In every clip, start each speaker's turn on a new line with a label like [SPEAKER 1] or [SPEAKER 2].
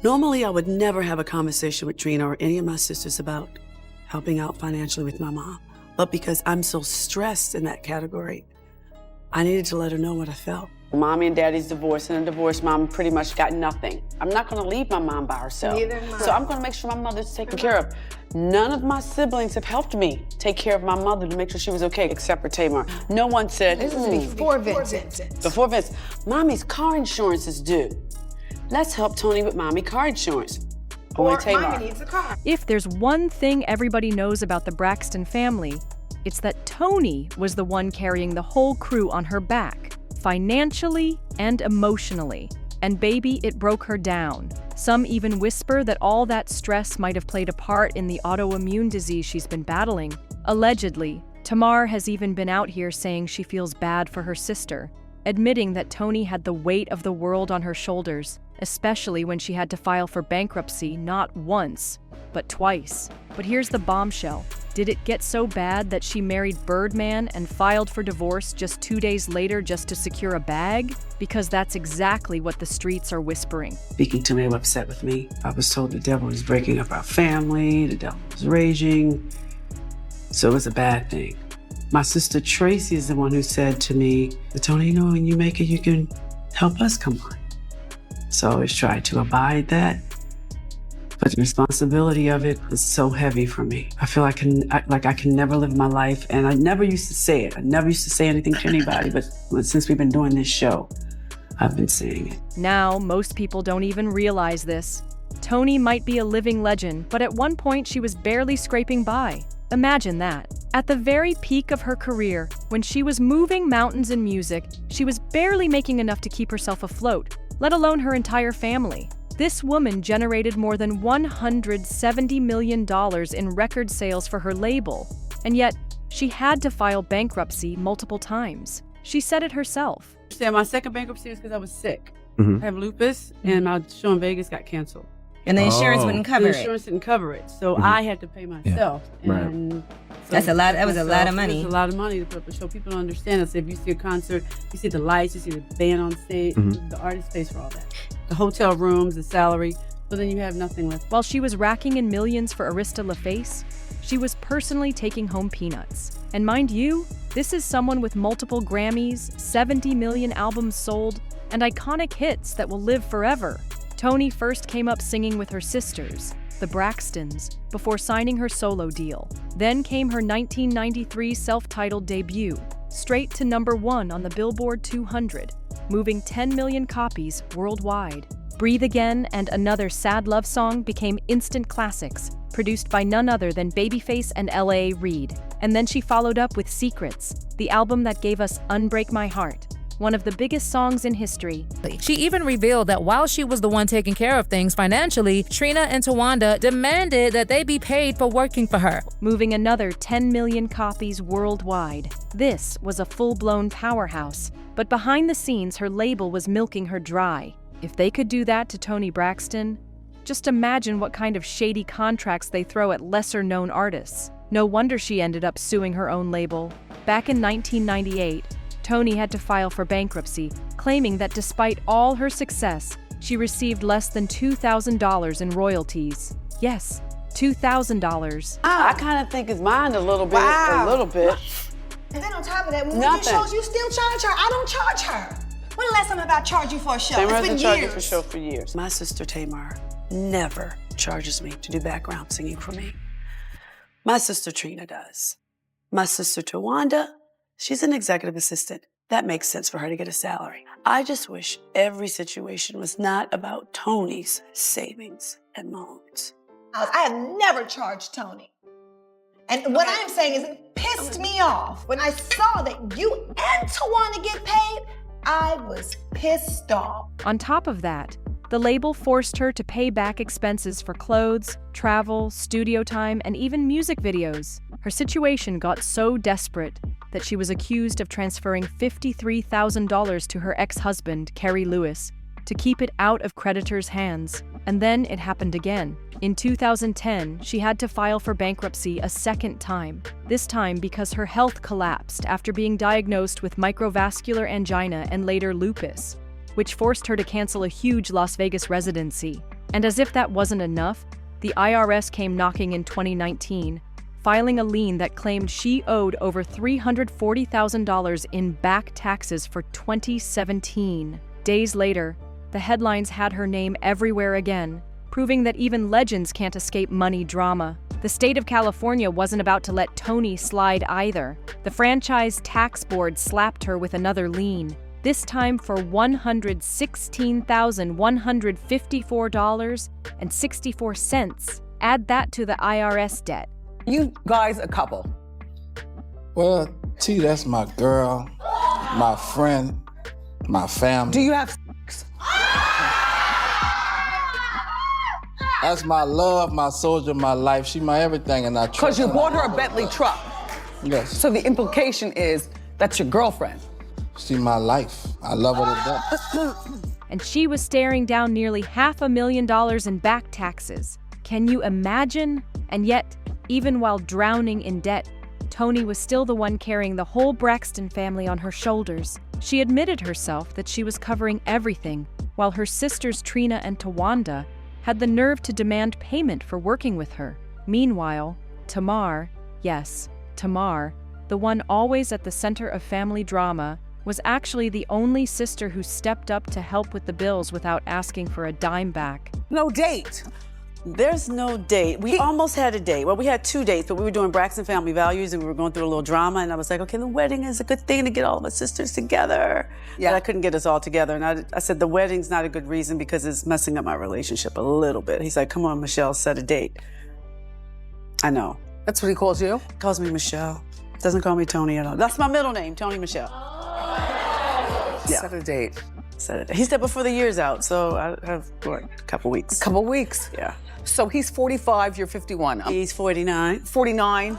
[SPEAKER 1] Normally, I would never have a conversation with Trina or any of my sisters about helping out financially with my mom. But because I'm so stressed in that category, I needed to let her know what I felt. Mommy and Daddy's divorced, and a divorced mom pretty much got nothing. I'm not gonna leave my mom by herself.
[SPEAKER 2] Neither am I.
[SPEAKER 1] So I'm gonna make sure my mother's taken care of. None of my siblings have helped me take care of my mother to make sure she was okay, except for Tamar. No one said,
[SPEAKER 2] This is before Vincent.
[SPEAKER 1] Before Vince, Mommy's car insurance is due. Let's help Toni with Mommy car insurance.
[SPEAKER 2] Or
[SPEAKER 1] Tamar.
[SPEAKER 2] Mommy needs a car.
[SPEAKER 3] If there's one thing everybody knows about the Braxton family, it's that Toni was the one carrying the whole crew on her back, financially and emotionally. And baby, it broke her down. Some even whisper that all that stress might have played a part in the autoimmune disease she's been battling. Allegedly, Tamar has even been out here saying she feels bad for her sister, admitting that Toni had the weight of the world on her shoulders, especially when she had to file for bankruptcy not once, but twice. But here's the bombshell. Did it get so bad that she married Birdman and filed for divorce just 2 days later just to secure a bag? Because that's exactly what the streets are whispering.
[SPEAKER 1] Speaking to me, upset with me. I was told the devil was breaking up our family, the devil was raging. So it was a bad thing. My sister Tracy is the one who said to me, Toni, you know, when you make it, you can help us come on. So I always tried to abide that. But the responsibility of it is so heavy for me. I feel I can never live my life, and I never used to say it. I never used to say anything to anybody, but since we've been doing this show, I've been saying it.
[SPEAKER 3] Now, most people don't even realize this. Toni might be a living legend, but at one point she was barely scraping by. Imagine that. At the very peak of her career, when she was moving mountains in music, she was barely making enough to keep herself afloat, let alone her entire family. This woman generated more than $170 million in record sales for her label, and yet she had to file bankruptcy multiple times. She said it herself.
[SPEAKER 1] My second bankruptcy was because I was sick. I have lupus, and my show in Vegas got canceled.
[SPEAKER 2] And the insurance wouldn't cover
[SPEAKER 1] The
[SPEAKER 2] it.
[SPEAKER 1] insurance didn't cover it, so I had to pay myself. And so
[SPEAKER 2] That's a lot. That was a lot of money.
[SPEAKER 1] It's a lot of money to put up a show. People don't understand this. If you see a concert, you see the lights, you see the band on stage, the artist pays for all that. The hotel rooms, the salary, so then you have nothing left.
[SPEAKER 3] While she was racking in millions for Arista LaFace, she was personally taking home peanuts. And mind you, this is someone with multiple Grammys, 70 million albums sold, and iconic hits that will live forever. Toni first came up singing with her sisters, the Braxtons, before signing her solo deal. Then came her 1993 self-titled debut, straight to #1 on the Billboard 200, moving 10 million copies worldwide. Breathe Again and Another Sad Love Song became instant classics, produced by none other than Babyface and L.A. Reid. And then she followed up with Secrets, the album that gave us Unbreak My Heart, one of the biggest songs in history.
[SPEAKER 4] She even revealed that while she was the one taking care of things financially, Trina and Towanda demanded that they be paid for working for her,
[SPEAKER 3] moving another 10 million copies worldwide. This was a full-blown powerhouse, but behind the scenes, her label was milking her dry. If they could do that to Toni Braxton, just imagine what kind of shady contracts they throw at lesser-known artists. No wonder she ended up suing her own label. Back in 1998, Toni had to file for bankruptcy, claiming that despite all her success, she received less than $2,000 in royalties. Yes, $2,000.
[SPEAKER 1] I kind of think it's mine a little bit,
[SPEAKER 2] Wow.
[SPEAKER 1] a little bit.
[SPEAKER 2] And then on top of that, when we do
[SPEAKER 1] Nothing.
[SPEAKER 2] shows, you still charge her. I don't charge her. When the last time have I charged you for a show?
[SPEAKER 1] Tamar
[SPEAKER 2] It's been
[SPEAKER 1] hasn't charged me
[SPEAKER 2] years.
[SPEAKER 1] for show for years. My sister Tamar never charges me to do background singing for me. My sister Trina does. My sister Towanda, she's an executive assistant. That makes sense for her to get a salary. I just wish every situation was not about Toni's savings and loans.
[SPEAKER 2] I have never charged Toni. And what I'm saying is it pissed me off. When I saw that you and Towanda get paid, I was pissed off.
[SPEAKER 3] On top of that, the label forced her to pay back expenses for clothes, travel, studio time, and even music videos. Her situation got so desperate that she was accused of transferring $53,000 to her ex-husband, Kerry Lewis, to keep it out of creditors' hands. And then it happened again. In 2010, she had to file for bankruptcy a second time, this time because her health collapsed after being diagnosed with microvascular angina and later lupus, which forced her to cancel a huge Las Vegas residency. And as if that wasn't enough, the IRS came knocking in 2019, filing a lien that claimed she owed over $340,000 in back taxes for 2017. Days later, the headlines had her name everywhere again, proving that even legends can't escape money drama. The state of California wasn't about to let Toni slide either. The franchise tax board slapped her with another lien, this time for $116,154.64. Add that to the IRS debt.
[SPEAKER 5] You guys a couple?
[SPEAKER 6] Well, T, that's my girl, my friend, my family.
[SPEAKER 5] Do you have sex?
[SPEAKER 6] That's my love, my soldier, my life. She my everything, and I trust
[SPEAKER 5] Because you
[SPEAKER 6] her.
[SPEAKER 5] bought her a Bentley truck.
[SPEAKER 6] Yes.
[SPEAKER 5] So the implication is that's your girlfriend.
[SPEAKER 6] She my life. I love her to death.
[SPEAKER 3] And she was staring down nearly $500,000 in back taxes. Can you imagine? And yet, even while drowning in debt, Toni was still the one carrying the whole Braxton family on her shoulders. She admitted herself that she was covering everything, while her sisters Trina and Towanda had the nerve to demand payment for working with her. Meanwhile, Tamar, yes, Tamar, the one always at the center of family drama, was actually the only sister who stepped up to help with the bills without asking for a dime back.
[SPEAKER 5] No date.
[SPEAKER 1] There's no date. We almost had a date. Well, we had 2 dates, but we were doing Braxton Family Values and we were going through a little drama. And I was like, okay, the wedding is a good thing to get all of us sisters together.
[SPEAKER 5] Yeah.
[SPEAKER 1] But I couldn't get us all together. And I said, the wedding's not a good reason because it's messing up my relationship a little bit. He's like, come on, Michelle, set a date. I know.
[SPEAKER 5] That's what he calls you?
[SPEAKER 1] He calls me Michelle. Doesn't call me Toni at all. That's my middle name, Toni Michelle. Yeah.
[SPEAKER 5] Set a date.
[SPEAKER 1] Set a date. He said before the year's out, so I have, what, a couple weeks.
[SPEAKER 5] Couple weeks.
[SPEAKER 1] Yeah.
[SPEAKER 5] So he's 45, you're 51.
[SPEAKER 1] He's 49.
[SPEAKER 5] 49.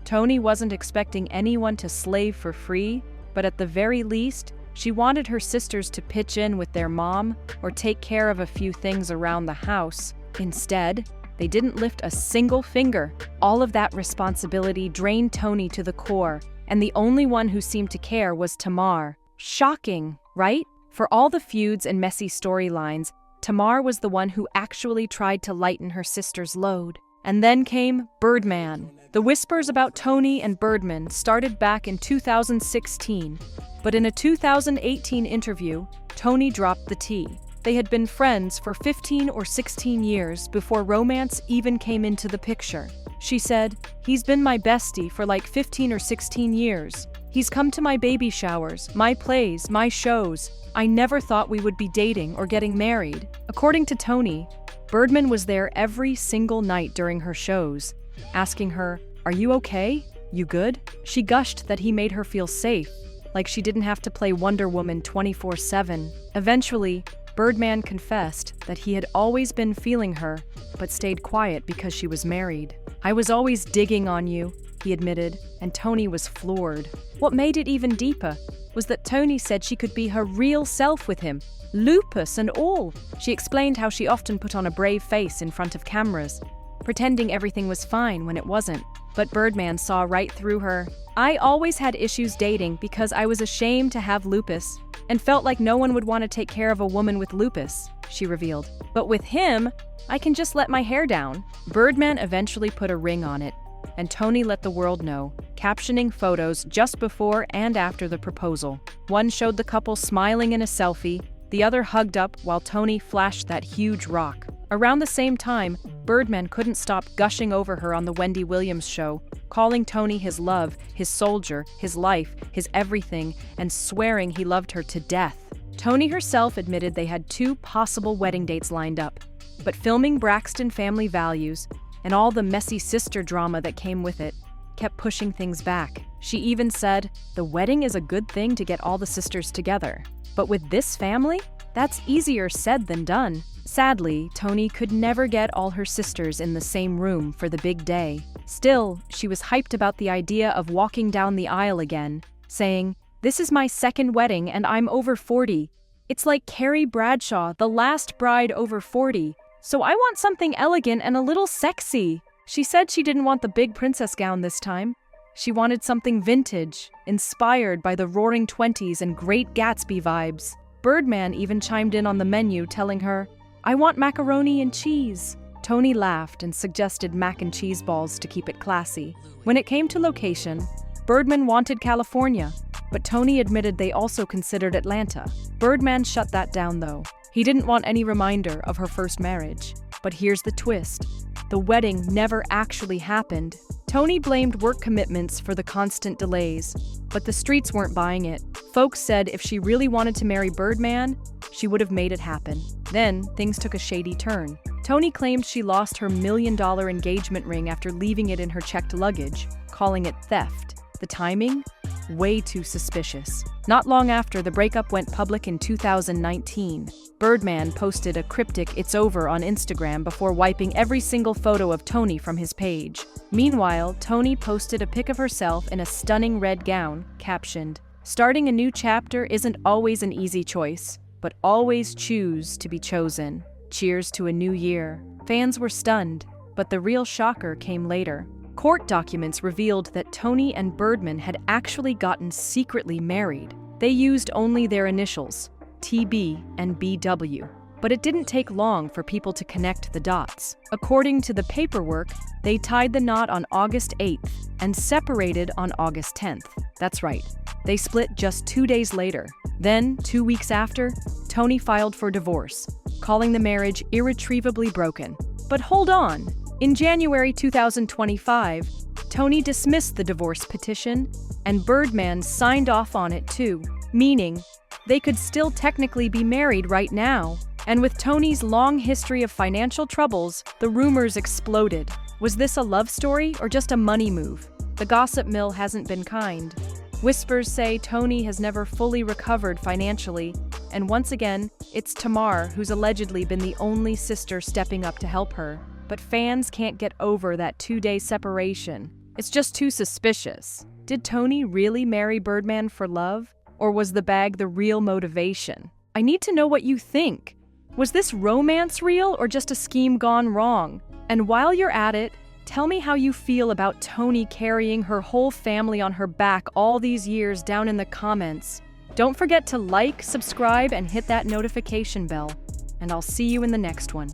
[SPEAKER 3] Toni wasn't expecting anyone to slave for free, but at the very least, she wanted her sisters to pitch in with their mom or take care of a few things around the house. Instead, they didn't lift a single finger. All of that responsibility drained Toni to the core, and the only one who seemed to care was Tamar. Shocking, right? For all the feuds and messy storylines, Tamar was the one who actually tried to lighten her sister's load. And then came Birdman. The whispers about Toni and Birdman started back in 2016, but in a 2018 interview, Toni dropped the tea. They had been friends for 15 or 16 years before romance even came into the picture. She said, "He's been my bestie for like 15 or 16 years. He's come to my baby showers, my plays, my shows. I never thought we would be dating or getting married." According to Toni, Birdman was there every single night during her shows, asking her, "Are you okay? You good?" She gushed that he made her feel safe, like she didn't have to play Wonder Woman 24/7. Eventually, Birdman confessed that he had always been feeling her, but stayed quiet because she was married. "I was always digging on you," he admitted, and Toni was floored. What made it even deeper was that Toni said she could be her real self with him, lupus and all. She explained how she often put on a brave face in front of cameras, pretending everything was fine when it wasn't. But Birdman saw right through her. "I always had issues dating because I was ashamed to have lupus and felt like no one would want to take care of a woman with lupus," she revealed. "But with him, I can just let my hair down." Birdman eventually put a ring on it, and Toni let the world know, captioning photos just before and after the proposal. One showed the couple smiling in a selfie, the other hugged up while Toni flashed that huge rock. Around the same time, Birdman couldn't stop gushing over her on the Wendy Williams show, calling Toni his love, his soldier, his life, his everything, and swearing he loved her to death. Toni herself admitted they had 2 possible wedding dates lined up, but filming Braxton Family Values and all the messy sister drama that came with it kept pushing things back. She even said, "The wedding is a good thing to get all the sisters together. But with this family, that's easier said than done." Sadly, Toni could never get all her sisters in the same room for the big day. Still, she was hyped about the idea of walking down the aisle again, saying, "This is my second wedding and I'm over 40. It's like Carrie Bradshaw, the last bride over 40. So I want something elegant and a little sexy." She said she didn't want the big princess gown this time. She wanted something vintage, inspired by the Roaring Twenties and Great Gatsby vibes. Birdman even chimed in on the menu, telling her, I want macaroni and cheese. Toni laughed and suggested mac and cheese balls to keep it classy. When it came to location, Birdman wanted California, but Toni admitted they also considered Atlanta. Birdman shut that down though. He didn't want any reminder of her first marriage. But here's the twist. The wedding never actually happened. Toni blamed work commitments for the constant delays, but the streets weren't buying it. Folks said if she really wanted to marry Birdman, she would have made it happen. Then, things took a shady turn. Toni claimed she lost her $1 million engagement ring after leaving it in her checked luggage, calling it theft. The timing? Way too suspicious. Not long after the breakup went public in 2019, Birdman posted a cryptic "It's over" on Instagram before wiping every single photo of Toni from his page. Meanwhile, Toni posted a pic of herself in a stunning red gown, captioned, "Starting a new chapter isn't always an easy choice, but always choose to be chosen. Cheers to a new year." Fans were stunned, but the real shocker came later. Court documents revealed that Toni and Birdman had actually gotten secretly married. They used only their initials, TB and BW. But it didn't take long for people to connect the dots. According to the paperwork, they tied the knot on August 8th and separated on August 10th. That's right, they split just 2 days later. Then, 2 weeks after, Toni filed for divorce, calling the marriage irretrievably broken. But hold on! In January 2025, Toni dismissed the divorce petition, and Birdman signed off on it too, meaning they could still technically be married right now. And with Toni's long history of financial troubles, the rumors exploded. Was this a love story or just a money move? The gossip mill hasn't been kind. Whispers say Toni has never fully recovered financially, and once again, it's Tamar who's allegedly been the only sister stepping up to help her. But fans can't get over that 2-day separation. It's just too suspicious. Did Toni really marry Birdman for love? Or was the bag the real motivation? I need to know what you think. Was this romance real or just a scheme gone wrong? And while you're at it, tell me how you feel about Toni carrying her whole family on her back all these years down in the comments. Don't forget to like, subscribe, and hit that notification bell. And I'll see you in the next one.